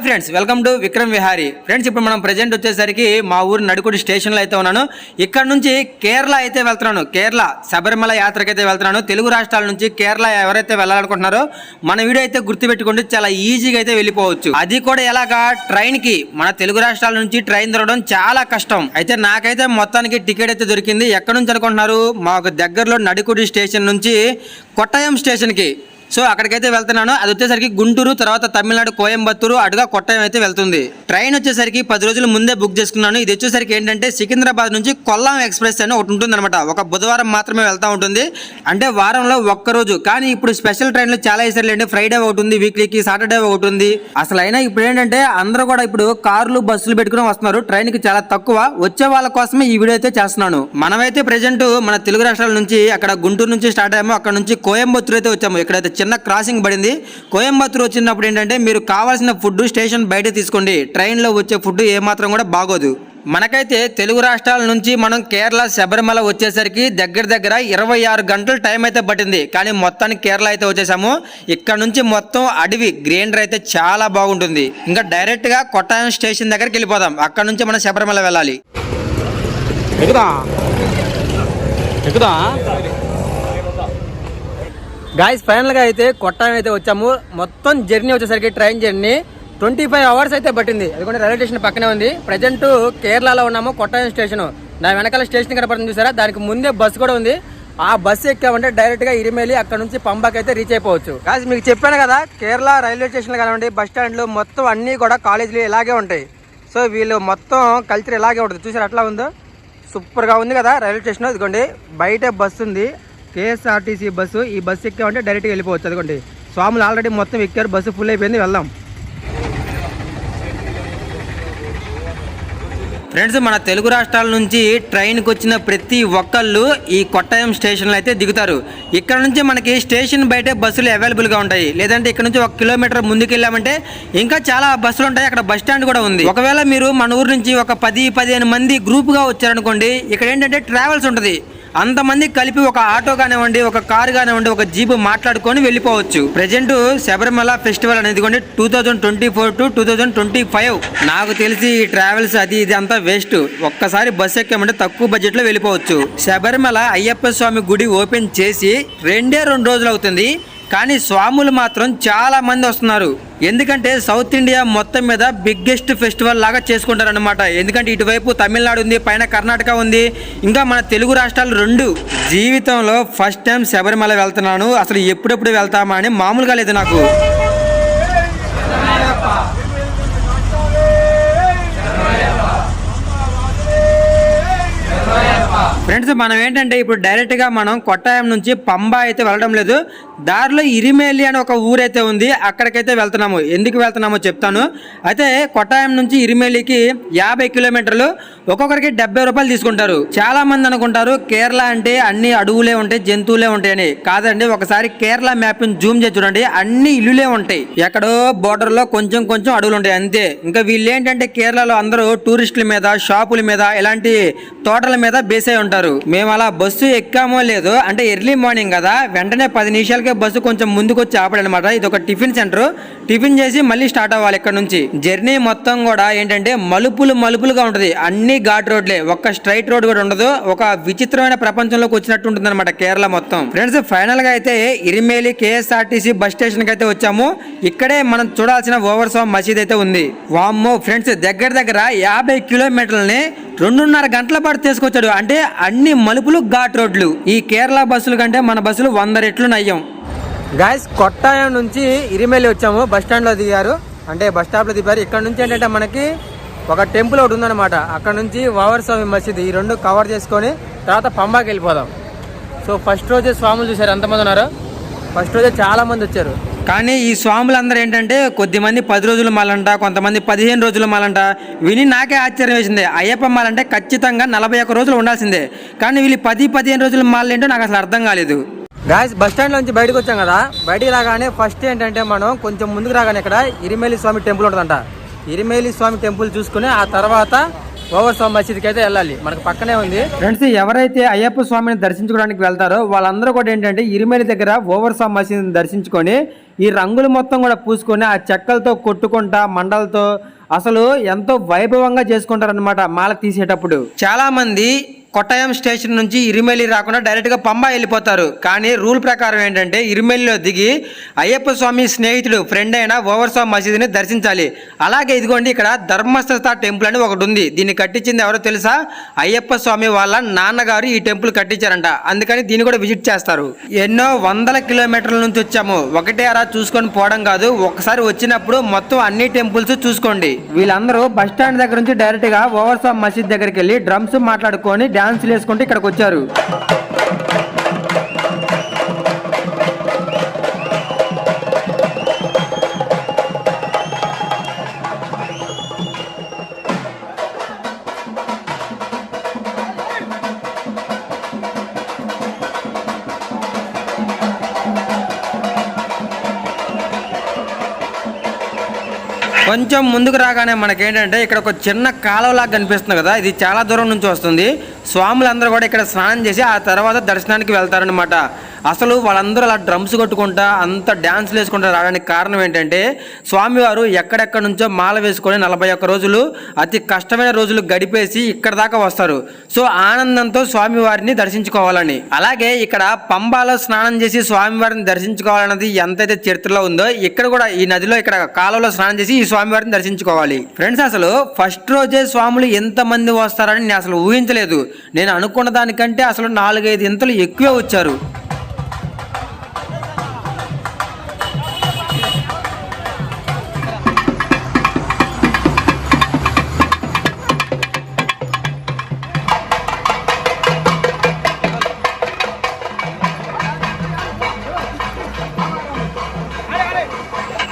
Friends, welcome to Vikram Vihari. Friends, ఇప్పుడు మనం present వచ్చేసరికి మా ఊరు నడుకుడి స్టేషన్లో అయితే ఉన్నాను. ఇక్కడ నుంచి కేరళ అయితే వెళ్తున్నాను. కేరళ శబరిమల యాత్రకి అయితే వెళ్తున్నాను. తెలుగు రాష్ట్రాల నుంచి కేరళ ఎవరైతే వెళ్ళాలనుకుంటున్నారో మన వీడియో అయితే గుర్తుపెట్టుకుంటే చాలా ఈజీగా అయితే వెళ్ళిపోవచ్చు. అది కూడా ఎలాగా, ట్రైన్ కి. మన తెలుగు రాష్ట్రాల నుంచి ట్రైన్ దొరకడం చాలా కష్టం. అయితే నాకైతే మొత్తానికి టికెట్ అయితే దొరికింది. ఎక్కడ నుంచి అనుకుంటున్నారు? మాకు దగ్గరలో నడుకుడి స్టేషన్ నుంచి కొట్టాయం స్టేషన్ కి. సో అక్కడికైతే వెళ్తున్నాను. అది వచ్చేసరికి గుంటూరు, తర్వాత తమిళనాడు కోయంబత్తూరు, అటుగా కొట్టాయం అయితే వెళ్తుంది. ట్రైన్ వచ్చేసరికి 10 రోజుల ముందే బుక్ చేసుకున్నాను. ఇది వచ్చేసరికి ఏంటంటే సికింద్రాబాద్ నుంచి కొల్లాం ఎక్స్ప్రెస్ అని ఒకటి ఉంటుంది అనమాట. ఒక బుధవారం మాత్రమే వెళ్తా ఉంటుంది, అంటే వారంలో ఒక్కరోజు. కానీ ఇప్పుడు స్పెషల్ ట్రైన్లు చాలా వేసారులేండి. ఫ్రైడే ఒకటి ఉంది, వీక్లీకి సాటర్డే ఒకటి ఉంది. అసలు అయినా ఇప్పుడు ఏంటంటే అందరూ కూడా ఇప్పుడు కార్లు బస్సులు పెట్టుకుని వస్తున్నారు. ట్రైన్ కి చాలా తక్కువ. వచ్చే వాళ్ళ కోసమే ఈ వీడియో అయితే చేస్తున్నాను. మనమైతే ప్రెజెంట్ మన తెలుగు రాష్ట్రాల నుంచి అక్కడ గుంటూరు నుంచి స్టార్ట్ అయ్యాము. అక్కడ నుంచి కోయంబత్తూరు అయితే వచ్చాము. ఇక్కడైతే చిన్న క్రాసింగ్ పడింది. కోయంబత్తూరు వచ్చినప్పుడు ఏంటంటే మీరు కావాల్సిన ఫుడ్ స్టేషన్ బయట తీసుకోండి. ట్రైన్లో వచ్చే ఫుడ్ ఏమాత్రం కూడా బాగోదు. మనకైతే తెలుగు రాష్ట్రాల నుంచి మనం కేరళ శబరిమల వచ్చేసరికి దగ్గర 26 గంటలు టైం అయితే పట్టింది. కానీ మొత్తానికి కేరళ అయితే వచ్చేసాము. ఇక్కడ నుంచి మొత్తం అడవి, గ్రీనరీ అయితే చాలా బాగుంటుంది. ఇంకా డైరెక్ట్ గా కొట్టాయం స్టేషన్ దగ్గరికి వెళ్ళిపోదాం. అక్కడ నుంచి మనం శబరిమల వెళ్ళాలి. గాయస్, ఫైనల్గా అయితే కొట్టాయం అయితే వచ్చాము. మొత్తం జర్నీ వచ్చేసరికి ట్రైన్ జర్నీ 25 అవర్స్ అయితే పట్టింది. అది కూడా రైల్వే స్టేషన్ పక్కనే ఉంది. ప్రజెంట్ కేరళలో ఉన్నాము, కొట్టాయం స్టేషన్. దాని వెనకాల స్టేషన్ కనపడుతుంది చూసారా, దానికి ముందే బస్సు కూడా ఉంది. ఆ బస్సు ఎక్కామంటే డైరెక్ట్గా ఇరిమేలి అక్కడ నుంచి పంబాకి అయితే రీచ్ అయిపోవచ్చు. గాయస్, మీకు చెప్పాను కదా, కేరళ రైల్వే స్టేషన్లు కానివ్వండి, బస్ స్టాండ్లు మొత్తం అన్నీ కూడా కాలేజీలు ఇలాగే ఉంటాయి. సో వీళ్ళు మొత్తం కల్చర్ ఇలాగే ఉంటుంది. చూసారు అట్లా ఉందో, సూపర్గా ఉంది కదా రైల్వే స్టేషన్. ఇదిగోండి బయట బస్సు ఉంది, కేఎస్ఆర్టీసీ బస్సు. ఈ బస్సు ఎక్కామంటే డైరెక్ట్గా వెళ్ళిపోవచ్చు. అదిగోండి స్వాములు ఆల్రెడీ మొత్తం ఎక్కారు, బస్సు ఫుల్ అయిపోయింది. వెళ్దాం ఫ్రెండ్స్. మన తెలుగు రాష్ట్రాల నుంచి ట్రైన్కి వచ్చిన ప్రతి ఒక్కళ్ళు ఈ కొట్టాయం స్టేషన్లో అయితే దిగుతారు. ఇక్కడ నుంచి మనకి స్టేషన్ బయటే బస్సులు అవైలబుల్గా ఉంటాయి. లేదంటే ఇక్కడ నుంచి 1 కిలోమీటర్ ముందుకు వెళ్ళామంటే ఇంకా చాలా బస్సులు ఉంటాయి. అక్కడ బస్ స్టాండ్ కూడా ఉంది. ఒకవేళ మీరు మన ఊరు నుంచి ఒక 10-15 మంది గ్రూప్గా వచ్చారనుకోండి, ఇక్కడ ఏంటంటే ట్రావెల్స్ ఉంటుంది. అంతమంది కలిపి ఒక ఆటో కానివ్వండి, ఒక కారు కానివ్వండి, ఒక జీప్ మాట్లాడుకొని వెళ్ళిపోవచ్చు. ప్రెజెంట్ శబరిమల ఫెస్టివల్ అనేది 2024 to 2025. నాకు తెలిసి ఈ ట్రావెల్స్ అది ఇది అంతా వేస్ట్. ఒక్కసారి బస్సు ఎక్కామంటే తక్కువ బడ్జెట్ లో వెళ్ళిపోవచ్చు. శబరిమల అయ్యప్ప స్వామి గుడి ఓపెన్ చేసి 2 రోజులు అవుతుంది. కానీ స్వాములు మాత్రం చాలా మంది వస్తున్నారు. ఎందుకంటే సౌత్ ఇండియా మొత్తం మీద బిగ్గెస్ట్ ఫెస్టివల్ లాగా చేసుకుంటారు అనమాట. ఎందుకంటే ఇటువైపు తమిళనాడు ఉంది, పైన కర్ణాటక ఉంది, ఇంకా మన తెలుగు రాష్ట్రాలు 2. జీవితంలో ఫస్ట్ టైం శబరిమల వెళ్తున్నాను. అసలు ఎప్పుడెప్పుడు వెళ్తామా అని మామూలుగా లేదు నాకు. ఫ్రెండ్స్, మనం ఏంటంటే ఇప్పుడు డైరెక్ట్గా మనం కొట్టాయం నుంచి పంబా అయితే వెళ్ళడం లేదు. దారిలో ఇరిమేలి అని ఒక ఊరైతే ఉంది, అక్కడికైతే వెళ్తున్నాము. ఎందుకు వెళ్తున్నామో చెప్తాను. అయితే కొట్టాయం నుంచి ఇరిమేలికి 50 కిలోమీటర్లు, ఒక్కొక్కరికి 70 రూపాయలు తీసుకుంటారు. చాలా మంది అనుకుంటారు కేరళ అంటే అన్ని అడవులే ఉంటాయి, జంతువులే ఉంటాయని. కాదండి, ఒకసారి కేరళ మ్యాప్ జూమ్ చేసి చూడండి, అన్ని ఇల్లులే ఉంటాయి. ఎక్కడో బోర్డర్ లో కొంచెం అడవులు ఉంటాయి అంతే. ఇంకా వీళ్ళు ఏంటంటే కేరళలో అందరూ టూరిస్టుల మీద, షాపుల మీద, ఇలాంటి తోటల మీద బేస్ అయి ఉంటారు. మేము అలా బస్సు ఎక్కామో లేదో, అంటే ఎర్లీ మార్నింగ్ కదా, వెంటనే 10 నిమిషాలకే బస్సు కొంచెం ముందుకు వచ్చి ఆపడనమాట. ఇది ఒక టిఫిన్ సెంటర్. టిఫిన్ చేసి మళ్ళీ స్టార్ట్ అవ్వాలి ఇక్కడ నుంచి. జర్నీ మొత్తం కూడా ఏంటంటే మలుపులుగా ఉంటది. అన్ని ఘాట్ రోడ్లే, ఒక్క స్ట్రైట్ రోడ్ కూడా ఉండదు. ఒక విచిత్రమైన ప్రపంచంలోకి వచ్చినట్టు ఉంటుంది అనమాట కేరళ మొత్తం. ఫ్రెండ్స్, ఫైనల్ గా అయితే ఇరిమేలి కేఎస్ఆర్టీసీ బస్ స్టేషన్ కి అయితే వచ్చాము. ఇక్కడే మనం చూడాల్సిన ఓవర్సోమ్ మసీద్ అయితే ఉంది. వామ్మో ఫ్రెండ్స్, దగ్గర 50 కిలోమీటర్లని 2.5 గంటల పాటు తీసుకొచ్చాడు. అంటే అన్ని మలుపులు ఘాట్ రోడ్లు. ఈ కేరళ బస్సుల కంటే మన బస్సులు 100 రెట్లు నయ్యం. గాయస్, కొట్టాయం నుంచి ఇరిమేలి వచ్చాము. బస్ స్టాండ్ లో దిగారు, అంటే బస్ స్టాప్ లో దిగారు. ఇక్కడ నుంచి ఏంటంటే మనకి ఒక టెంపుల్ ఒకటి ఉందన్నమాట. అక్కడ నుంచి ఓవర్స్వామి మసీద్, ఈ 2 కవర్ చేసుకొని తర్వాత పంబాకి వెళ్ళిపోదాం. సో ఫస్ట్ రోజే స్వాములు చూసారు ఎంతమంది ఉన్నారో. ఫస్ట్ రోజే చాలా మంది వచ్చారు. కానీ ఈ స్వాములందరూ ఏంటంటే కొద్దిమంది 10 రోజుల మాలంట, కొంతమంది 15 రోజుల మాలంట. విని నాకే ఆశ్చర్యం వేసింది. అయ్యప్ప మాలంటే ఖచ్చితంగా 41 రోజులు ఉండాల్సిందే. కానీ వీళ్ళు 10-15 రోజుల మాలు ఏంటో నాకు అసలు అర్థం కాలేదు. గాయస్, బస్ స్టాండ్ నుంచి బయటకు వచ్చాం కదా. బయటికి రాగానే ఫస్ట్ ఏంటంటే మనం కొంచెం ముందుకు రాగానే ఇక్కడ ఇరిమేలి స్వామి టెంపుల్ ఉంటుందంట. ఇరిమేలి స్వామి టెంపుల్ చూసుకుని ఆ తర్వాత ఓవర్ స్వామి మసీద్కి అయితే వెళ్ళాలి, మనకు పక్కనే ఉంది. ఫ్రెండ్స్, ఎవరైతే అయ్యప్ప స్వామిని దర్శించుకోవడానికి వెళ్తారో వాళ్ళందరూ కూడా ఏంటంటే ఇరిమేలి దగ్గర ఓవర్ స్వామి మసీదుని దర్శించుకొని ఈ రంగులు మొత్తం కూడా పూసుకొని ఆ చెక్కలతో కొట్టుకుంటా మండలతో అసలు ఎంతో వైభవంగా చేసుకుంటారనమాట మాల తీసేటప్పుడు. చాలా మంది కొట్టాయం స్టేషన్ నుంచి ఇరిమేలి రాకుండా డైరెక్ట్గా పంబా వెళ్ళిపోతారు. కానీ రూల్ ప్రకారం ఏంటంటే ఇరిమేలిలో దిగి అయ్యప్ప స్వామి స్నేహితుడు ఫ్రెండ్ అయిన ఓవర్ స్వామి మసీదుని దర్శించాలి. అలాగే ఇదిగోండి ఇక్కడ ధర్మస్థ టెంపుల్ అని ఒకటి ఉంది. దీన్ని కట్టించింది ఎవరో తెలుసా? అయ్యప్ప స్వామి వాళ్ళ నాన్నగారు ఈ టెంపుల్ కట్టించారంట. అందుకని దీన్ని కూడా విజిట్ చేస్తారు. ఎన్నో వందల కిలోమీటర్ల నుంచి వచ్చాము, ఒకటే అలా చూసుకొని పోవడం కాదు, ఒకసారి వచ్చినప్పుడు మొత్తం అన్ని టెంపుల్స్ చూసుకోండి. వీళ్ళందరూ బస్ స్టాండ్ దగ్గర నుంచి డైరెక్ట్గా ఓవర్ స్వామి మసీద్ దగ్గరికి వెళ్ళి డ్రమ్స్ మాట్లాడుకొని డాన్స్లు వేసుకుంటూ ఇక్కడికి వచ్చారు. కొంచెం ముందుకు రాగానే మనకేంటంటే ఇక్కడ ఒక చిన్న కాలువలాగా కనిపిస్తుంది కదా, ఇది చాలా దూరం నుంచి వస్తుంది. స్వాములందరూ కూడా ఇక్కడ స్నానం చేసి ఆ తర్వాత దర్శనానికి వెళ్తారనమాట. అసలు వాళ్ళందరూ అలా డ్రమ్స్ కొట్టుకుంటా అంత డ్యాన్స్లు వేసుకుంటూ రావడానికి కారణం ఏంటంటే స్వామివారు ఎక్కడెక్కడ నుంచో మాల వేసుకొని 41 రోజులు అతి కష్టమైన రోజులు గడిపేసి ఇక్కడ దాకా వస్తారు. సో ఆనందంతో స్వామివారిని దర్శించుకోవాలని. అలాగే ఇక్కడ పంబాలో స్నానం చేసి స్వామివారిని దర్శించుకోవాలన్నది ఎంతైతే చరిత్రలో ఉందో ఇక్కడ కూడా ఈ నదిలో ఇక్కడ కాలువలో స్నానం చేసి ఈ స్వామివారిని దర్శించుకోవాలి. ఫ్రెండ్స్, అసలు ఫస్ట్ రోజే స్వాములు ఎంతమంది వస్తారని నేను అసలు ఊహించలేదు. నేను అనుకున్న దానికంటే అసలు 4-5 ఇంతలు ఎక్కువే వచ్చారు.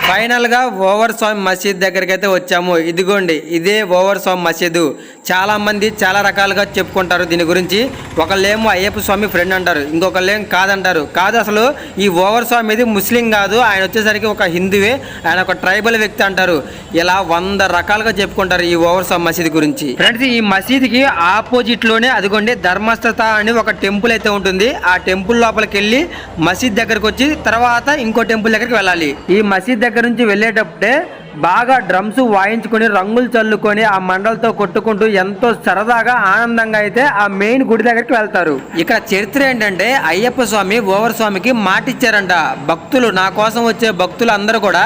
ఫైనల్గా ఓవర్ స్వామి మసీద్ దగ్గరికి అయితే వచ్చాము. ఇదిగోండి, ఇదే ఓవర్ స్వామి మసీదు. చాలామంది చాలా రకాలుగా చెప్పుకుంటారు దీని గురించి. ఒకళ్ళేమో అయ్యప్ప స్వామి ఫ్రెండ్ అంటారు, ఇంకొకళ్ళేం కాదంటారు. కాదు, అసలు ఈ ఓవర్ స్వామి ఇది ముస్లిం కాదు, ఆయన వచ్చేసరికి ఒక హిందువే, ఆయన ఒక ట్రైబల్ వ్యక్తి అంటారు. ఇలా 100 రకాలుగా చెప్పుకుంటారు ఈ ఓవర్ స్వామి మసీద్ గురించి. ఫ్రెండ్స్, ఈ మసీద్కి ఆపోజిట్లోనే అదిగోండి ధర్మస్థత అని ఒక టెంపుల్ అయితే ఉంటుంది. ఆ టెంపుల్ లోపలికి వెళ్ళి మసీద్ దగ్గరకు వచ్చి తర్వాత ఇంకో టెంపుల్ దగ్గరికి వెళ్ళాలి. ఈ మసీద్ దగ్గర నుంచి వెళ్ళేటప్పుడే బాగా డ్రమ్స్ వాయించుకొని రంగులు చల్లుకొని ఆ మండలతో కొట్టుకుంటూ ఎంతో సరదాగా ఆనందంగా అయితే ఆ మెయిన్ గుడి దగ్గరికి వెళ్తారు. ఇక్కడ చరిత్ర ఏంటంటే అయ్యప్ప స్వామి ఓవర్ స్వామికి మాటిచ్చారంట, భక్తులు నా కోసం వచ్చే భక్తులు అందరూ కూడా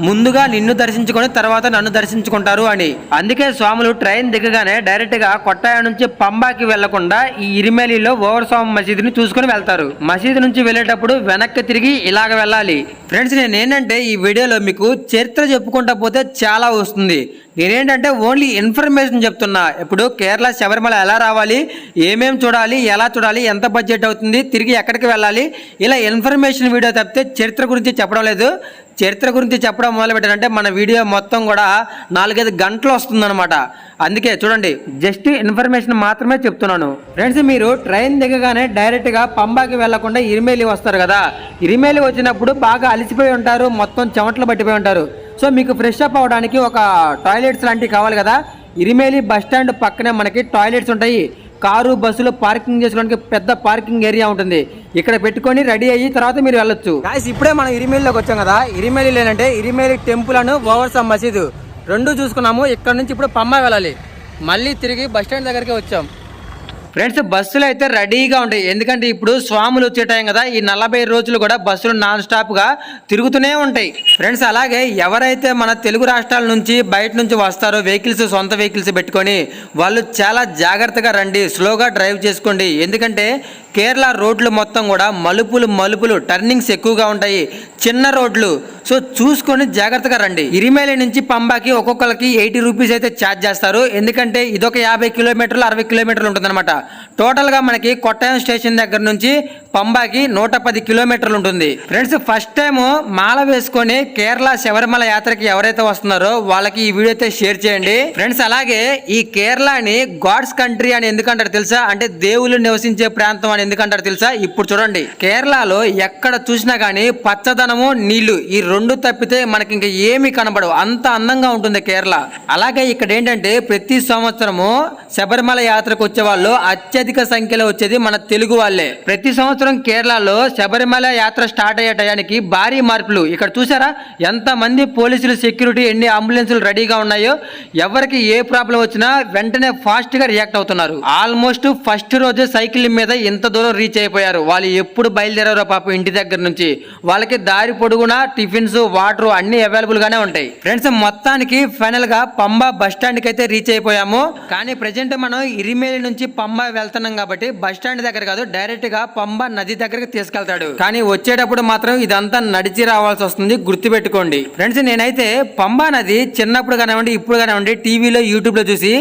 ముందుగా నిన్ను దర్శించుకొని తర్వాత నన్ను దర్శించుకుంటారు అని. అందుకే స్వాములు ట్రైన్ దిగగానే డైరెక్ట్ గా కొట్టాయం నుంచి పంబాకి వెళ్లకుండా ఈ ఇరిమేలిలో ఓవర్ స్వామి మసీదుని చూసుకుని వెళ్తారు. మసీదు నుంచి వెళ్ళేటప్పుడు వెనక్కి తిరిగి ఇలాగ వెళ్ళాలి. ఫ్రెండ్స్, నేనేంటంటే ఈ వీడియోలో మీకు చరిత్ర చెప్పుకుంటా పోతే చాలా వస్తుంది. నేనేంటంటే ఓన్లీ ఇన్ఫర్మేషన్ చెప్తున్నా. ఇప్పుడు కేరళ శబరిమల ఎలా రావాలి, ఏమేం చూడాలి, ఎలా చూడాలి, ఎంత బడ్జెట్ అవుతుంది, తిరిగి ఎక్కడికి వెళ్ళాలి, ఇలా ఇన్ఫర్మేషన్ వీడియో తప్పితే చరిత్ర గురించి చెప్పడం లేదు. చరిత్ర గురించి చెప్పడం మొదలుపెట్టారంటే మన వీడియో మొత్తం కూడా 4-5 గంటలు వస్తుందన్నమాట. అందుకే చూడండి, జస్ట్ ఇన్ఫర్మేషన్ మాత్రమే చెప్తున్నాను. ఫ్రెండ్స్, మీరు ట్రైన్ దిగగానే డైరెక్ట్గా పంబాకి వెళ్లకుండా ఇరిమేలి వస్తారు కదా. ఇరిమేలి వచ్చినప్పుడు బాగా అలసిపోయి ఉంటారు, మొత్తం చెమటలు పట్టిపోయి ఉంటారు. సో మీకు ఫ్రెష్ అప్ అవడానికి ఒక టాయిలెట్స్ లాంటివి కావాలి కదా. ఇరిమేలి బస్ స్టాండ్ పక్కనే మనకి టాయిలెట్స్ ఉంటాయి. కారు బస్సులు పార్కింగ్ చేసుకోవడానికి పెద్ద పార్కింగ్ ఏరియా ఉంటుంది. ఇక్కడ పెట్టుకొని రెడీ అయ్యి తర్వాత మీరు వెళ్ళొచ్చు. గాయ్స్, ఇప్పుడే మనం ఇరిమేలిలోకి వచ్చాం కదా. ఇరిమేలి లేనంటే ఇరిమేలి టెంపుల్ అను ఓవర్ స్వామి మసీదు రెండు చూసుకున్నాము. ఇక్కడ నుంచి ఇప్పుడు పంబా వెళ్ళాలి. మళ్ళీ తిరిగి బస్ స్టాండ్ దగ్గరికి వచ్చాం. ఫ్రెండ్స్, బస్సులు అయితే రెడీగా ఉంటాయి. ఎందుకంటే ఇప్పుడు స్వాములు వచ్చే టైం కదా. ఈ 40 రోజులు కూడా బస్సులు నాన్ స్టాప్గా తిరుగుతూనే ఉంటాయి. ఫ్రెండ్స్, అలాగే ఎవరైతే మన తెలుగు రాష్ట్రాల నుంచి బయట నుంచి వస్తారో వెహికల్స్, సొంత వెహికల్స్ పెట్టుకొని వాళ్ళు చాలా జాగ్రత్తగా రండి, స్లోగా డ్రైవ్ చేసుకోండి. ఎందుకంటే కేరళ రోడ్లు మొత్తం కూడా మలుపులు టర్నింగ్స్ ఎక్కువగా ఉంటాయి, చిన్న రోడ్లు. సో చూసుకొని జాగ్రత్తగా రండి. ఇరిమేలి నుంచి పంబాకి ఒక్కొక్కరికి 80 రూపీస్ అయితే ఛార్జ్ చేస్తారు. ఎందుకంటే ఇదొక 50 కిలోమీటర్లు 60 కిలోమీటర్లు ఉంటుంది అనమాట. టోటల్గా మనకి కొట్టాయం స్టేషన్ దగ్గర నుంచి పంబాకి 110 కిలోమీటర్లు ఉంటుంది. ఫ్రెండ్స్, ఫస్ట్ టైం మాల వేసుకొని కేరళ శబరిమల యాత్రకి ఎవరైతే వస్తున్నారో వాళ్ళకి ఈ వీడియో అయితే షేర్ చేయండి. ఫ్రెండ్స్, అలాగే ఈ కేరళని గాడ్స్ కంట్రీ అని ఎందుకంటారు తెలుసా? అంటే దేవుళ్ళు నివసించే ప్రాంతం అని ఎందుకంటారు తెలుసా? ఇప్పుడు చూడండి, కేరళలో ఎక్కడ చూసినా గానీ పచ్చదనము నీళ్లు ఈ రెండు తప్పితే మనకి ఇంకా ఏమీ కనబడవు, అంత అందంగా ఉంటుంది కేరళ. అలాగే ఇక్కడ ఏంటంటే ప్రతి సంవత్సరము శబరిమల యాత్రకు వచ్చే వాళ్ళు అత్యధిక సంఖ్యలో వచ్చేది మన తెలుగు వాళ్ళే. ప్రతి సంవత్సరం కేరళలో శబరిమల యాత్ర స్టార్ట్ అయ్యే టయానికి భారీ మార్పులు. ఇక్కడ చూసారా ఎంత మంది పోలీసులు, సెక్యూరిటీ, ఎన్ని అంబులెన్సులు రెడీగా ఉన్నాయో. ఎవరికి ఏ ప్రాబ్లం వచ్చినా వెంటనే ఫాస్ట్ గా రియాక్ట్ అవుతున్నారు. ఆల్మోస్ట్ ఫస్ట్ రోజు సైకిల్ మీద ఇంత దూరం రీచ్ అయిపోయారు. వాళ్ళు ఎప్పుడు బయలుదేరారో పాపం ఇంటి దగ్గర నుంచి. వాళ్ళకి దారి పొడుగునా టిఫిన్స్, వాటర్ అన్ని అవైలబుల్ గానే ఉంటాయి. ఫ్రెండ్స్, మొత్తానికి ఫైనల్ గా పంబా బస్ స్టాండ్ కి అయితే రీచ్ అయిపోయాము. కానీ ప్రెజెంట్ మనం ఇరిమేలి నుంచి పంబా వెళ్తున్నాం కాబట్టి బస్ స్టాండ్ దగ్గర కాదు, డైరెక్ట్ గా పంబా నది దగ్గరకు తీసుకెళ్తాడు. కానీ వచ్చేటప్పుడు మాత్రం ఇదంతా నడిచి రావాల్సి వస్తుంది, గుర్తుపెట్టుకోండి. ఫ్రెండ్స్, నేనైతే పంబా నది చిన్నప్పుడు కానివ్వండి, ఇప్పుడు కానివ్వండి, టీవీలో, యూట్యూబ్ లో చూసి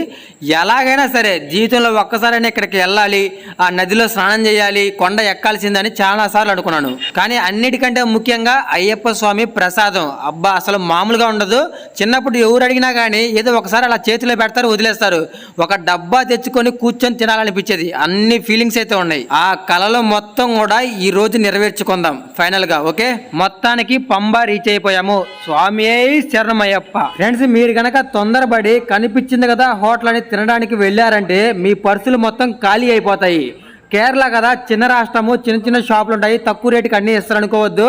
ఎలాగైనా సరే జీవితంలో ఒక్కసారైనా ఇక్కడికి వెళ్ళాలి, ఆ నదిలో స్నానం చేయాలి, కొండ ఎక్కాల్సిందని చాలా సార్లు అనుకున్నాను. కానీ అన్నిటికంటే ముఖ్యంగా అయ్యప్ప స్వామి ప్రసాదం అబ్బా అసలు మామూలుగా ఉండదు. చిన్నప్పుడు ఎవరు అడిగినా కానీ ఏదో ఒకసారి అలా చేతిలో పెడతారు, వదిలేస్తారు. ఒక డబ్బా తెచ్చుకొని కూర్చొని తినాలనిపించేది. అన్ని ఫీలింగ్స్ అయితే ఉన్నాయి. ఆ కళలో మొత్తం కూడా ఈ రోజు నెరవేర్చుకుందాం ఫైనల్ గా. ఓకే, మొత్తానికి పంబా రీచ్ అయిపోయాము. స్వామి శరణమయ్యప్ప. ఫ్రెండ్స్, మీరు గనక తొందరపడి కనిపించింది కదా హోటల్ అని తినడానికి వెళ్ళారంటే మీ పర్సులు మొత్తం ఖాళీ అయిపోతాయి. కేరళ కదా, చిన్న రాష్ట్రము, చిన్న చిన్న షాపులు ఉంటాయి, తక్కువ రేటుకి అన్ని ఇస్తారు అనుకోవద్దు.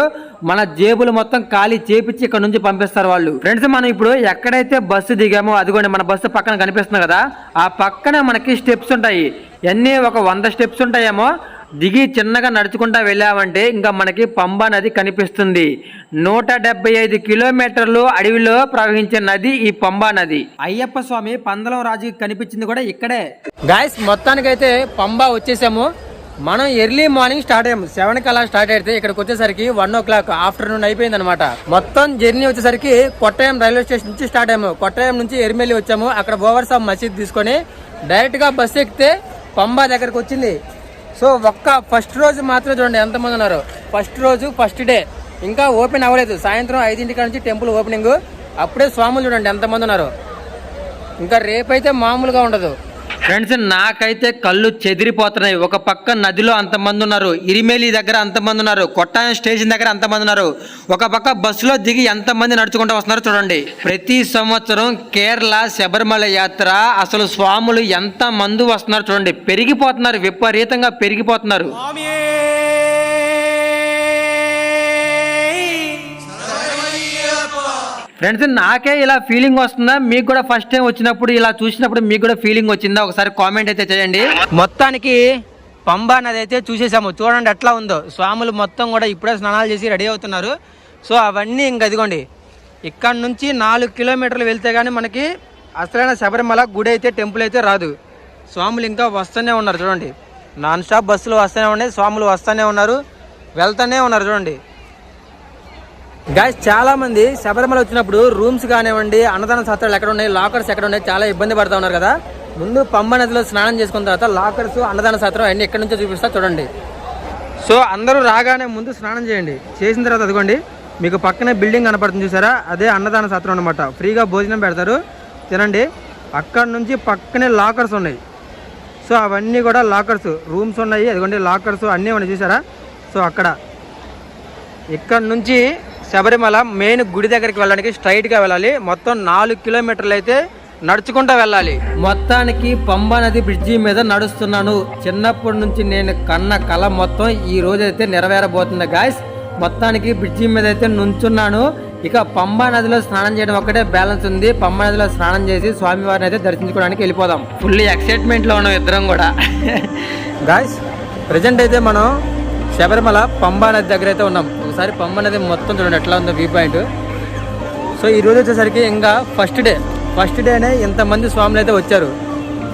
మన జేబులు మొత్తం ఖాళీ చేపించి ఇక్కడ నుంచి పంపిస్తారు వాళ్ళు. ఫ్రెండ్స్, మనం ఇప్పుడు ఎక్కడైతే బస్సు దిగామో అదిగోండి మన బస్సు పక్కన కనిపిస్తుంది కదా, ఆ పక్కన మనకి స్టెప్స్ ఉంటాయి. అన్నీ ఒక 100 స్టెప్స్ ఉంటాయేమో. దిగి చిన్నగా నడుచుకుంటా వెళ్ళామంటే ఇంకా మనకి పంబా నది కనిపిస్తుంది. 175 కిలోమీటర్లు అడవిలో ప్రవహించే నది ఈ పంబా నది. అయ్యప్ప స్వామి పందలం రాజుకి కనిపించింది కూడా ఇక్కడే. గాయస్, మొత్తానికైతే పంబా వచ్చేసాము. మనం ఎర్లీ మార్నింగ్ స్టార్ట్ అయ్యాము. 7 కి అలా స్టార్ట్ అయితే ఇక్కడికి వచ్చేసరికి 1 o'clock ఆఫ్టర్నూన్ అయిపోయింది అనమాట. మొత్తం జర్నీ వచ్చేసరికి కొట్టాయం రైల్వే స్టేషన్ నుంచి స్టార్ట్ అయ్యాము. కొట్టాయం నుంచి ఎరిమెల్లి వచ్చాము. అక్కడ ఓవర్సాబ్ మసీద్ తీసుకొని డైరెక్ట్ గా బస్సు ఎక్కితే పంబా దగ్గరకు వచ్చింది. సో ఫస్ట్ రోజు మాత్రం చూడండి ఎంతమంది ఉన్నారు. ఫస్ట్ రోజు ఫస్ట్ డే ఇంకా ఓపెన్ అవ్వలేదు. సాయంత్రం 5 నుంచి టెంపుల్ ఓపెనింగ్. అప్పుడే స్వాములు చూడండి ఎంతమంది ఉన్నారు. ఇంకా రేపైతే మామూలుగా ఉండదు. ఫ్రెండ్స్, నాకైతే కళ్ళు చెదిరిపోతున్నాయి. ఒక పక్క నదిలో అంతమంది ఉన్నారు, ఇరిమేలి దగ్గర అంతమంది ఉన్నారు, కొట్టాయం స్టేషన్ దగ్గర అంతమంది ఉన్నారు, ఒక పక్క బస్సులో దిగి ఎంతమంది నడుచుకుంటూ వస్తున్నారు చూడండి. ప్రతి సంవత్సరం కేరళ శబరిమల యాత్ర అసలు స్వాములు ఎంత మంది వస్తున్నారు చూడండి. పెరిగిపోతున్నారు, విపరీతంగా పెరిగిపోతున్నారు. ఫ్రెండ్స్, నాకే ఇలా ఫీలింగ్ వస్తుందా? మీకు కూడా ఫస్ట్ టైం వచ్చినప్పుడు ఇలా చూసినప్పుడు మీకు కూడా ఫీలింగ్ వచ్చిందా? ఒకసారి కామెంట్ అయితే చేయండి. మొత్తానికి పంబా నది అయితే చూసేసాము. చూడండి ఎట్లా ఉందో. స్వాములు మొత్తం కూడా ఇప్పుడే స్నానాలు చేసి రెడీ అవుతున్నారు. సో అవన్నీ ఇంక అదిగోండి, ఇక్కడ నుంచి 4 కిలోమీటర్లు వెళ్తే కానీ మనకి అసలైన శబరిమల గుడి అయితే, టెంపుల్ అయితే రాదు. స్వాములు ఇంకా వస్తూనే ఉన్నారు చూడండి. నాన్ స్టాప్ బస్సులు వస్తూనే ఉన్నాయి, స్వాములు వస్తూనే ఉన్నారు, వెళ్తూనే ఉన్నారు చూడండి. గాయస్, చాలా మంది శబరిమల వచ్చినప్పుడు రూమ్స్ కానివ్వండి, అన్నదాన సత్రాలు ఎక్కడ ఉన్నాయి, లాకర్స్ ఎక్కడ ఉన్నాయి, చాలా ఇబ్బంది పడుతూ ఉన్నారు కదా. ముందు పంబా నదిలో స్నానం చేసుకున్న తర్వాత లాకర్స్, అన్నదాన సత్రం అన్ని ఎక్కడి నుంచో చూపిస్తా చూడండి. సో అందరూ రాగానే ముందు స్నానం చేయండి. చేసిన తర్వాత అదిగోండి మీకు పక్కనే బిల్డింగ్ కనపడుతుంది చూసారా, అదే అన్నదాన సత్రం అనమాట. ఫ్రీగా భోజనం పెడతారు, తినండి. అక్కడ నుంచి పక్కనే లాకర్స్ ఉన్నాయి. సో అవన్నీ కూడా లాకర్స్, రూమ్స్ ఉన్నాయి, అదిగోండి లాకర్స్ అన్నీ ఉన్నాయి చూసారా. సో ఇక్కడ నుంచి శబరిమల మెయిన్ గుడి దగ్గరికి వెళ్ళడానికి స్ట్రైట్గా వెళ్ళాలి. మొత్తం 4 కిలోమీటర్లు అయితే నడుచుకుంటూ వెళ్ళాలి. మొత్తానికి పంబా నది బ్రిడ్జి మీద నడుస్తున్నాను. చిన్నప్పటి నుంచి నేను కన్న కళ మొత్తం ఈ రోజు అయితే నెరవేరబోతుంది గాయస్. మొత్తానికి బ్రిడ్జి మీద అయితే నుంచున్నాను. ఇక పంబా నదిలో స్నానం చేయడం ఒక్కటే బ్యాలెన్స్ ఉంది. పంబా నదిలో స్నానం చేసి స్వామివారిని అయితే దర్శించుకోవడానికి వెళ్ళిపోదాం. ఫుల్లీ ఎక్సైట్మెంట్లో ఉన్నాం ఇద్దరం కూడా. గాయస్, ప్రజెంట్ అయితే మనం శబరిమల పంబా నది దగ్గర అయితే ఉన్నాం. ఒకసారి పంబా నది మొత్తం చూడండి ఎట్లా ఉందో వ్యూ పాయింట్. సో ఈ రోజు వచ్చేసరికి ఇంకా ఫస్ట్ డేనే ఇంతమంది స్వాములు అయితే వచ్చారు.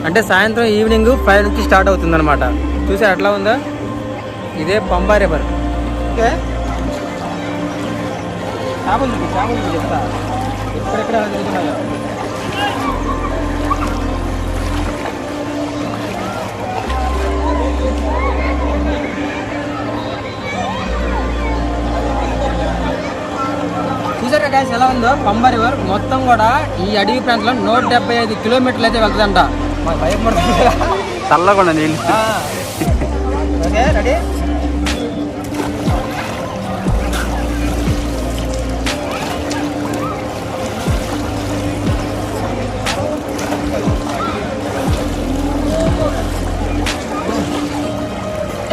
అంటే సాయంత్రం ఈవినింగ్ 5 నుంచి స్టార్ట్ అవుతుంది అనమాట. చూసారు ఎట్లా ఉందా? ఇదే పంబా రివర్. ఓకే, చేపలు చెప్తా ఎక్కడెక్కడ తిరుగుతున్నాయో. చూసారా గాయస్ ఎలా ఉందో పంబా రివర్ మొత్తం కూడా. ఈ అడవి ప్రాంతంలో 175 కిలోమీటర్లు అయితే వెళ్తుందంట. మా భయపడుతుంది చల్లకుండా నీళ్ళు. Okay ready.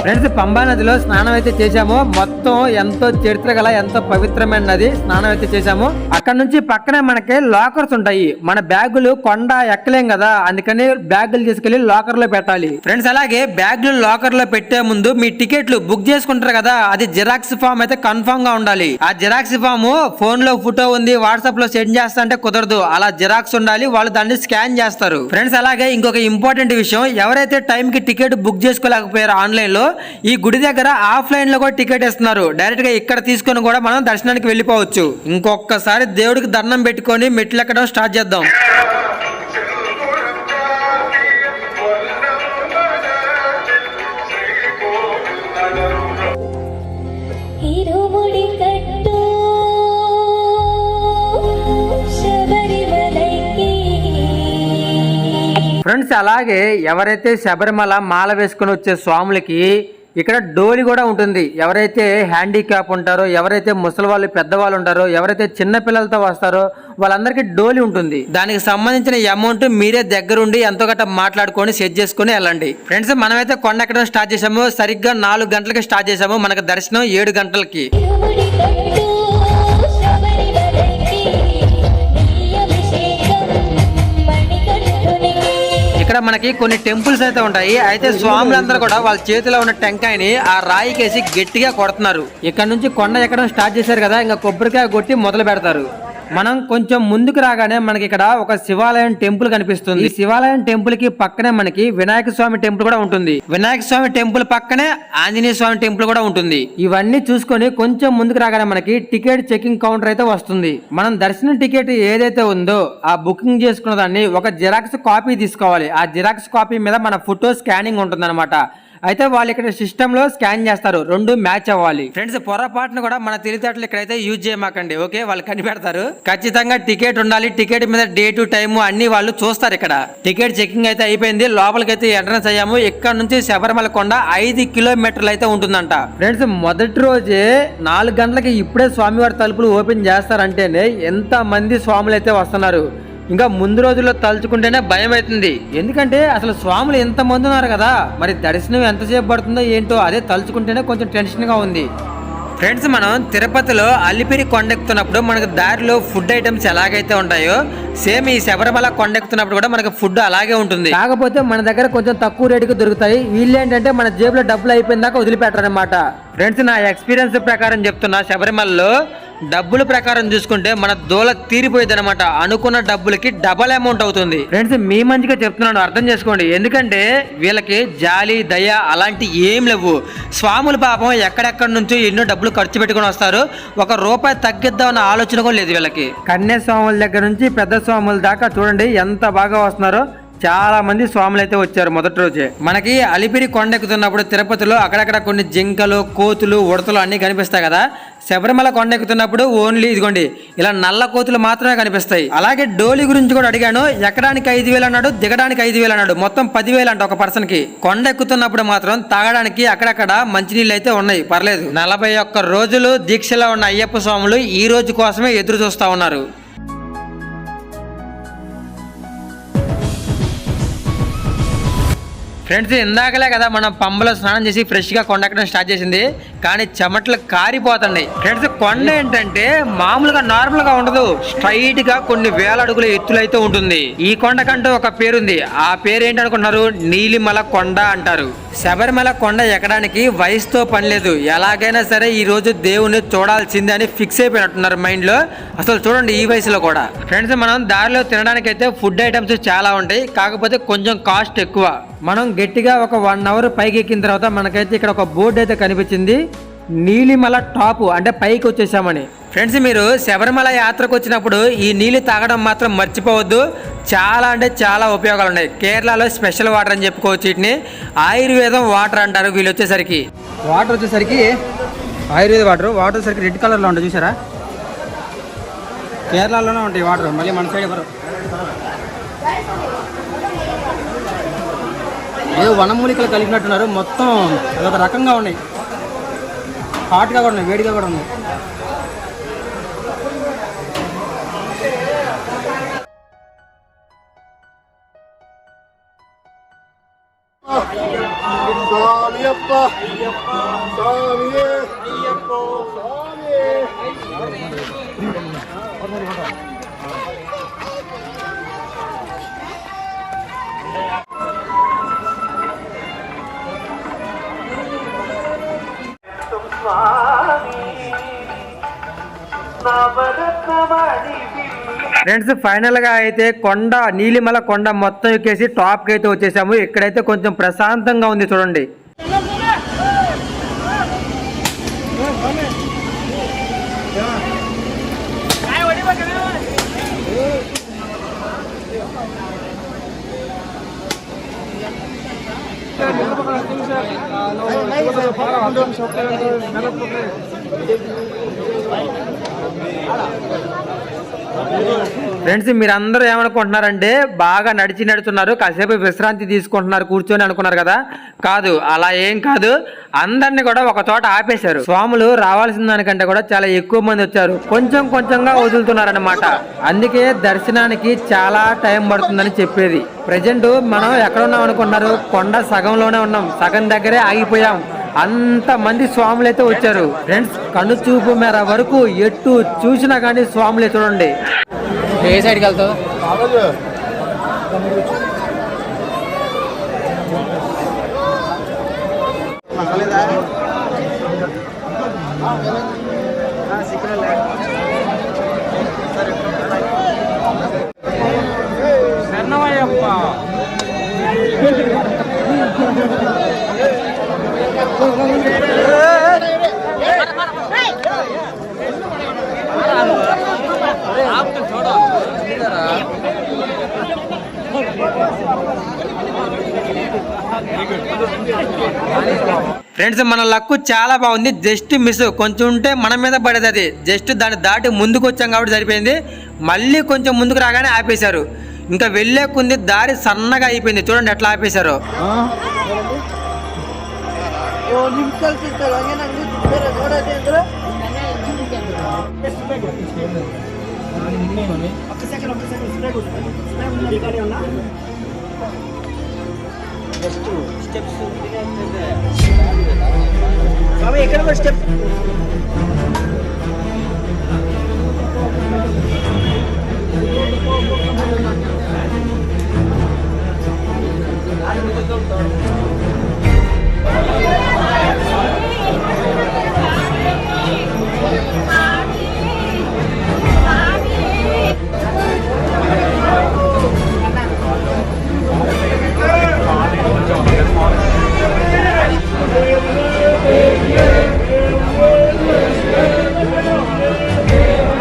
ఫ్రెండ్స్, పంబా నదిలో స్నానం అయితే చేశాము. మొత్తం ఎంతో చరిత్ర గల ఎంతో పవిత్రమైన నది. స్నానం అయితే చేశాము. అక్కడ నుంచి పక్కనే మనకి లాకర్స్ ఉంటాయి. మన బ్యాగులు కొండ ఎక్కలేం కదా, అందుకని బ్యాగులు తీసుకెళ్లి లాకర్ లో పెట్టాలి. ఫ్రెండ్స్, అలాగే బ్యాగులు లాకర్ లో పెట్టే ముందు మీ టికెట్లు బుక్ చేసుకుంటారు కదా, అది జిరాక్స్ ఫామ్ అయితే కన్ఫర్మ్ గా ఉండాలి. ఆ జిరాక్స్ ఫామ్ ఫోన్ లో ఫోటో ఉంది వాట్సాప్ లో సెండ్ చేస్తా అంటే కుదరదు. అలా జిరాక్స్ ఉండాలి, వాళ్ళు దాన్ని స్కాన్ చేస్తారు. ఫ్రెండ్స్, అలాగే ఇంకొక ఇంపార్టెంట్ విషయం, ఎవరైతే టైం కి టికెట్ బుక్ చేసుకోలేకపోయారో ఆన్లైన్ లో, ఈ గుడి దగ్గర ఆఫ్లైన్ లో కూడా టికెట్ ఇస్తున్నారు. డైరెక్ట్ గా ఇక్కడ తీసుకొని కూడా మనం దర్శనానికి వెళ్ళిపోవచ్చు. ఇంకొకసారి దేవుడికి దండం పెట్టుకొని మెట్లు ఎక్కడం స్టార్ట్ చేద్దాం. ఫ్రెండ్స్, అలాగే ఎవరైతే శబరిమల మాల వేసుకుని వచ్చే స్వాములకి ఇక్కడ డోలి కూడా ఉంటుంది. ఎవరైతే హ్యాండిక్యాప్ ఉంటారో, ఎవరైతే ముసలి వాళ్ళు పెద్దవాళ్ళు ఉంటారో, ఎవరైతే చిన్న పిల్లలతో వస్తారో వాళ్ళందరికీ డోలి ఉంటుంది. దానికి సంబంధించిన అమౌంట్ మీరే దగ్గరుండి ఎంతో గట్ట మాట్లాడుకొని సెట్ చేసుకుని వెళ్ళండి. ఫ్రెండ్స్, మనమైతే కొండ ఎక్కడం స్టార్ట్ చేసాము. సరిగ్గా 4 గంటలకి స్టార్ట్ చేసాము. మనకు దర్శనం 7 గంటలకి. ఇక్కడ మనకి కొన్ని టెంపుల్స్ అయితే ఉంటాయి. అయితే స్వాములందరూ కూడా వాళ్ళ చేతిలో ఉన్న టెంకాయని ఆ రాయికేసి గట్టిగా కొడుతున్నారు. ఇక్కడ నుంచి కొండ ఎక్కడం స్టార్ట్ చేశారు కదా, ఇంకా కొబ్బరికాయ కొట్టి మొదలు పెడతారు. మనం కొంచెం ముందుకు రాగానే మనకి ఇక్కడ ఒక శివాలయం టెంపుల్ కనిపిస్తుంది. ఈ శివాలయం టెంపుల్ కి పక్కనే మనకి వినాయక స్వామి టెంపుల్ కూడా ఉంటుంది. వినాయక స్వామి టెంపుల్ పక్కనే ఆంజనేయ స్వామి టెంపుల్ కూడా ఉంటుంది. ఇవన్నీ చూసుకొని కొంచెం ముందుకు రాగానే మనకి టికెట్ చెకింగ్ కౌంటర్ అయితే వస్తుంది. మనం దర్శనం టికెట్ ఏదైతే ఉందో ఆ బుకింగ్ చేసుకున్న దాన్ని ఒక జిరాక్స్ కాపీ తీసుకోవాలి. ఆ జిరాక్స్ కాపీ మీద మన ఫోటో స్కానింగ్ ఉంటుంది అనమాట. అయితే వాళ్ళు ఇక్కడ సిస్టమ్ లో స్కాన్ చేస్తారు, 2 మ్యాచ్ అవ్వాలి. ఫ్రెండ్స్, పొరపాటును కూడా మన తెలివితేటలు ఇక్కడైతే యూజ్ చేయమాకండి. ఓకే, వాళ్ళు కనిపెడతారు. ఖచ్చితంగా టికెట్ ఉండాలి. టికెట్ మీద డేటు టైము అన్ని వాళ్ళు చూస్తారు. ఇక్కడ టికెట్ చెకింగ్ అయితే అయిపోయింది. లోపలికైతే ఎంట్రన్స్ అయ్యాము. ఇక్కడ నుంచి శబరిమల కొండ 5 కిలోమీటర్లు అయితే ఉంటుందంట. ఫ్రెండ్స్, మొదటి రోజే 4 గంటలకి ఇప్పుడే స్వామివారి తలుపులు ఓపెన్ చేస్తారంటేనే ఎంత మంది స్వాములు అయితే వస్తున్నారు. ఇంకా ముందు రోజుల్లో తలుచుకుంటేనే భయం అవుతుంది. ఎందుకంటే అసలు స్వాములు ఎంత మంది ఉన్నారు కదా, మరి దర్శనం ఎంతసేపు పడుతుందో ఏంటో అదే తలుచుకుంటేనే కొంచెం టెన్షన్ గా ఉంది. ఫ్రెండ్స్, మనం తిరుపతిలో అలిపిరి కొండెక్కుతున్నప్పుడు మనకు దారిలో ఫుడ్ ఐటమ్స్ ఎలాగైతే ఉంటాయో సేమ్ ఈ శబరిమల కొండెక్కుతున్నప్పుడు కూడా మనకు ఫుడ్ అలాగే ఉంటుంది. కాకపోతే మన దగ్గర కొంచెం తక్కువ రేటుకి దొరుకుతాయి. వీళ్ళు ఏంటంటే మన జేబులో డబ్బులు అయిపోయిన దాకా వదిలిపెట్టారనమాట. ఫ్రెండ్స్, నా ఎక్స్పీరియన్స్ ప్రకారం చెప్తున్నా, శబరిమలలో డబ్బుల ప్రకారం చూసుకుంటే మన దూల తీరిపోయింది అనమాట. అనుకున్న డబ్బులకి డబల్ అమౌంట్ అవుతుంది. ఫ్రెండ్స్, మీ మంచిగా చెప్తున్నాను, అర్థం చేసుకోండి. ఎందుకంటే వీళ్ళకి జాలి దయ అలాంటి ఏం లేవు. స్వాములు పాపం ఎక్కడెక్కడి నుంచో ఎన్నో డబ్బులు ఖర్చు పెట్టుకుని వస్తారు. 1 రూపాయి తగ్గిద్దామన్న ఆలోచన కూడా లేదు వీళ్ళకి. కన్యా స్వాముల దగ్గర నుంచి పెద్ద స్వాముల దాకా చూడండి ఎంత బాగా వస్తున్నారో. చాలా మంది స్వాములు అయితే వచ్చారు మొదటి రోజే. మనకి అలిపిరి కొండ ఎక్కుతున్నప్పుడు తిరుపతిలో అక్కడక్కడ కొన్ని జింకలు, కోతులు, ఉడతలు అన్ని కనిపిస్తాయి కదా. శబరిమల కొండ ఎక్కుతున్నప్పుడు ఓన్లీ ఇదిగోండి ఇలా నల్ల కోతులు మాత్రమే కనిపిస్తాయి. అలాగే డోలి గురించి కూడా అడిగాను. ఎక్కడానికి 5,000 అన్నాడు, దిగడానికి 5,000 అన్నాడు. మొత్తం 10,000 అంట ఒక పర్సన్ కి. కొండ ఎక్కుతున్నప్పుడు మాత్రం తాగడానికి అక్కడక్కడ మంచినీళ్ళు అయితే ఉన్నాయి, పర్లేదు. 41 రోజులు దీక్షలో ఉన్న అయ్యప్ప స్వాములు ఈ రోజు కోసమే ఎదురు చూస్తా ఉన్నారు. ఫ్రెండ్స్, ఇందాకలే కదా మనం పంబలో స్నానం చేసి ఫ్రెష్గా కొండ ఎక్కడం స్టార్ట్ చేసింది, కానీ చెమట్లు కారిపోతున్నాయి. ఫ్రెండ్స్, కొండ ఏంటంటే మామూలుగా నార్మల్గా ఉండదు. స్ట్రైట్గా కొన్ని వేల అడుగుల ఎత్తులైతే ఉంటుంది. ఈ కొండకంటూ ఒక పేరుంది. ఆ పేరు ఏంటనుకుంటున్నారు? నీలిమల కొండ అంటారు. శబరిమల కొండ ఎక్కడానికి వయసుతో పని లేదు. ఎలాగైనా సరే ఈ రోజు దేవుని చూడాల్సిందే అని ఫిక్స్ అయిపోయినట్టున్నారు మైండ్ లో. అసలు చూడండి ఈ వయసులో కూడా. ఫ్రెండ్స్, మనం దారిలో తినడానికి అయితే ఫుడ్ ఐటమ్స్ చాలా ఉంటాయి, కాకపోతే కొంచెం కాస్ట్ ఎక్కువ. మనం గట్టిగా ఒక 1 అవర్ పైకి ఎక్కిన తర్వాత మనకైతే ఇక్కడ ఒక బోర్డు అయితే కనిపించింది, నీలిమల టాప్, అంటే పైకి వచ్చేసామని. ఫ్రెండ్స్, మీరు శబరిమల యాత్రకు వచ్చినప్పుడు ఈ నీళ్ళు తాగడం మాత్రం మర్చిపోవద్దు. చాలా అంటే చాలా ఉపయోగాలు ఉన్నాయి. కేరళలో స్పెషల్ వాటర్ అని చెప్పుకోవచ్చు. వీటిని ఆయుర్వేదం వాటర్ అంటారు. వీళ్ళు వచ్చేసరికి వాటర్ వచ్చేసరికి ఆయుర్వేద వాటర్ వచ్చేసరికి రెడ్ కలర్లో ఉంటుంది, చూసారా? కేరళలోనే ఉంటాయి వాటర్, మళ్ళీ మన సైడ్ ఎవరు ఏదో వనమూలికలు కలిపినట్టున్నారు. మొత్తం అదొక రకంగా ఉన్నాయి, హాట్గా కూడా ఉన్నాయి, వేడిగా కూడా ఉన్నాయి. ఫ్రెండ్స్ ఫైనల్ గా అయితే కొండ నీలిమల కొండ మొత్తం ఎక్కేసి టాప్ కి అయితే వచ్చేసాము. ఇక్కడైతే కొంచెం ప్రశాంతంగా ఉంది చూడండి. ఫ్రెండ్స్ మీరందరూ ఏమనుకుంటున్నారంటే బాగా నడుచున్నారు, కాసేపు విశ్రాంతి తీసుకుంటున్నారు కూర్చొని అనుకున్నారు కదా. కాదు, అలా ఏం కాదు. అందరినీ కూడా ఒక చోట ఆపేశారు. స్వాములు రావాల్సిన దానికంటే కూడా చాలా ఎక్కువ మంది వచ్చారు. కొంచెం కొంచెంగా వదులుతున్నారన్నమాట. అందుకే దర్శనానికి చాలా టైం పడుతుందని చెప్పేది. ప్రజెంట్ మనం ఎక్కడ ఉన్నాం అనుకున్నారు? కొండ సగంలోనే ఉన్నాం, సగం దగ్గరే ఆగిపోయాం. అంత మంది స్వాములు అయితే వచ్చారు. ఫ్రెండ్స్ కను చూపు మేర వరకు ఎటు చూసినా కానీ స్వాములే చూడండి. ఏ సైడ్కి వెళ్తావు? ఫ్రెండ్స్ మన లక్కు చాలా బాగుంది. జస్ట్ మిస్, కొంచెం ఉంటే మన మీద పడేది. అది జస్ట్ దాన్ని దాటి ముందుకు వచ్చాం కాబట్టి సరిపోయింది. మళ్ళీ కొంచెం ముందుకు రాగానే ఆపేశారు. ఇంకా వెళ్ళే కొంది దారి సన్నగా అయిపోయింది. చూడండి ఎట్లా ఆపేశారు.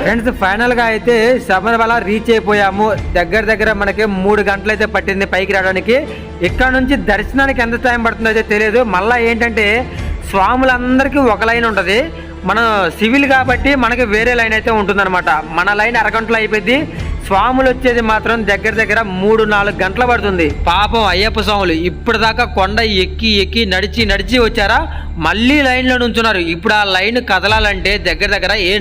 ఫ్రెండ్స్ ఫైనల్ గా అయితే శబరిమల రీచ్ అయిపోయాము. దగ్గర మనకి 3 గంటలు అయితే పట్టింది పైకి రావడానికి. ఇక్కడ నుంచి దర్శనానికి ఎంత టైం పడుతుందో అయితే తెలియదు. మళ్ళీ ఏంటంటే స్వాములందరికీ ఒక లైన్ ఉంటుంది. మనం సివిల్ కాబట్టి మనకి వేరే లైన్ అయితే ఉంటుందన్నమాట. మన లైన్ అరగంటలో అయిపోయింది. స్వాములు వచ్చేది మాత్రం దగ్గర 3-4 గంటలు పడుతుంది. పాపం అయ్యప్ప స్వాములు ఇప్పటిదాకా కొండ ఎక్కి నడిచి వచ్చారా, మళ్ళీ లైన్ లో నుంచున్నారు. ఇప్పుడు ఆ లైన్ కదలాలంటే దగ్గర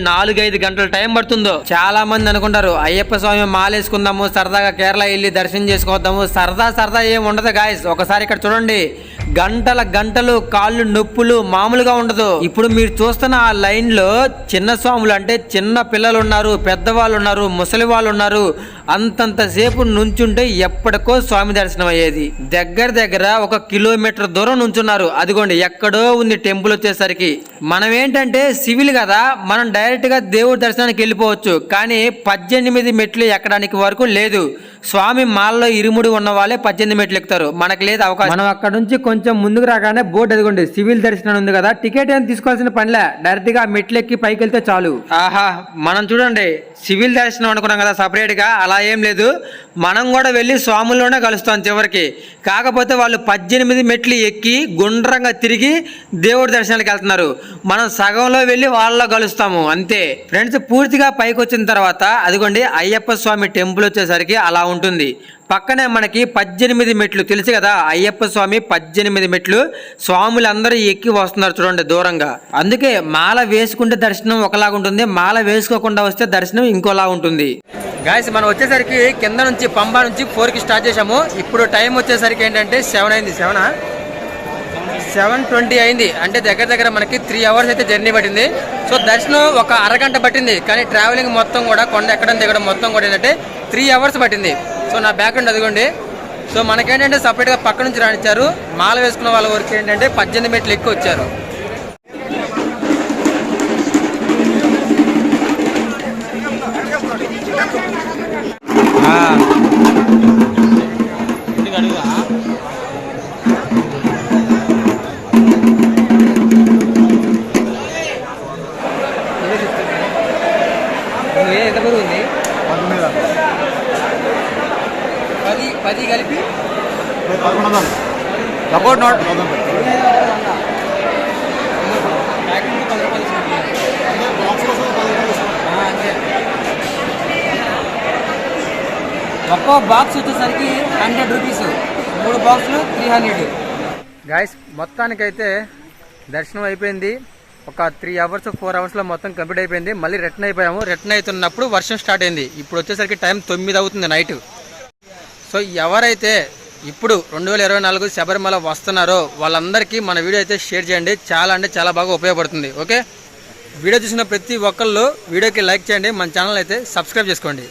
4-5 గంటల టైం పడుతుందో. చాలా మంది అనుకుంటారు అయ్యప్ప స్వామి మాలేసుకుందాము, సరదాగా కేరళ వెళ్ళి దర్శనం చేసుకోవద్దాము. సరదా ఏం ఉండదు గాయస్. ఒకసారి ఇక్కడ చూడండి, గంటలు కాళ్ళు నొప్పులు మామూలుగా ఉండదు. ఇప్పుడు మీరు చూస్తున్న ఆ లైన్ లో చిన్న స్వాములు అంటే చిన్న పిల్లలు ఉన్నారు, పెద్దవాళ్ళు ఉన్నారు, ముసలి వాళ్ళు ఉన్నారు. అంతంతసేపు నుంచుంటే ఎప్పటికో స్వామి దర్శనం అయ్యేది. దగ్గర 1 కిలోమీటర్ దూరం నుంచున్నారు. అదిగోండి ఎక్కడో ఉంది టెంపుల్ వచ్చేసరికి. మనం ఏంటంటే సివిల్ కదా, మనం డైరెక్ట్ గా దేవుడి దర్శనానికి వెళ్ళిపోవచ్చు. కానీ 18 మెట్లు ఎక్కడానికి వరకు లేదు. స్వామి మాల్లో ఇరుముడి ఉన్న వాళ్ళే 18 మెట్లు ఎక్కుతారు. మనకు లేదు అవకాశం. మనం అక్కడ నుంచి కొంచెం ముందుకు రాగానే బోర్డు అదిగోండి సివిల్ దర్శనం ఉంది కదా. టికెట్ ఏం తీసుకోవాల్సిన పనిలే, డైరెక్ట్ గా మెట్లు ఎక్కి పైకి వెళ్తే చాలు. ఆహా, మనం చూడండి సివిల్ దర్శనం అనుకున్నాం కదా సపరేట్ గా, అలా ఏం లేదు. మనం కూడా వెళ్ళి స్వాముల్లోనే కలుస్తాం చివరికి. కాకపోతే వాళ్ళు 18 మెట్లు ఎక్కి గుండ్రంగా తిరిగి దేవుడి దర్శనానికి వెళ్తున్నారు. మనం సగంలో వెళ్ళి వాళ్ళలో కలుస్తాము అంతే. ఫ్రెండ్స్ పూర్తిగా పైకి వచ్చిన తర్వాత అదిగోండి అయ్యప్ప స్వామి టెంపుల్ వచ్చేసరికి అలా ఉంటుంది. పక్కనే మనకి 18 మెట్లు తెలుసు కదా, అయ్యప్ప స్వామి 18 మెట్లు. స్వాములందరూ ఎక్కి వస్తున్నారు చూడండి దూరంగా. అందుకే మాల వేసుకుంటే దర్శనం ఒకలాగా ఉంటుంది, మాల వేసుకోకుండా వస్తే దర్శనం ఇంకోలా ఉంటుంది. గాయస్ మనం వచ్చేసరికి కింద నుంచి పంబా నుంచి 4కి స్టార్ట్ చేసాము. ఇప్పుడు టైం వచ్చేసరికి ఏంటంటే 7 అయింది. 7:20 అయింది. అంటే దగ్గర దగ్గర మనకి 3 అవర్స్ అయితే జర్నీ పట్టింది. సో దర్శనం ఒక అరగంట పట్టింది, కానీ ట్రావెలింగ్ మొత్తం కూడా కొండ ఎక్కడం దిగడం మొత్తం కూడా ఏంటంటే 3 అవర్స్ పట్టింది. సో నా బ్యాక్గ్రౌండ్ అదిగోండి. సో మనకేంటంటే సపరేట్గా పక్క నుంచి రానిచ్చారు. మాల వేసుకున్న వాళ్ళ వరకు ఏంటంటే 18 మెట్లు ఎక్కువ వచ్చారు. ఎంత బరువు ఉంది? 10 కలిపి అబౌట్ నాట్ ఒక్కో బాక్స్ వచ్చేసరికి 100 రూపీస్, 3 బాక్సులు 300. గాయస్ మొత్తానికైతే దర్శనం అయిపోయింది. ఒక 3 అవర్స్ 4 అవర్స్లో మొత్తం కంప్లీట్ అయిపోయింది. మళ్ళీ రిటర్న్ అయిపోయాము. రిటర్న్ అవుతున్నప్పుడు వర్షం స్టార్ట్ అయింది. ఇప్పుడు వచ్చేసరికి టైం 9 అవుతుంది నైట్. సో ఎవరైతే ఇప్పుడు 2024 శబరిమల వస్తున్నారో వాళ్ళందరికీ మన వీడియో అయితే షేర్ చేయండి. చాలా అంటే చాలా బాగా ఉపయోగపడుతుంది. ఓకే, వీడియో చూసిన ప్రతి ఒక్కళ్ళు వీడియోకి లైక్ చేయండి, మన ఛానల్ అయితే సబ్స్క్రైబ్ చేసుకోండి.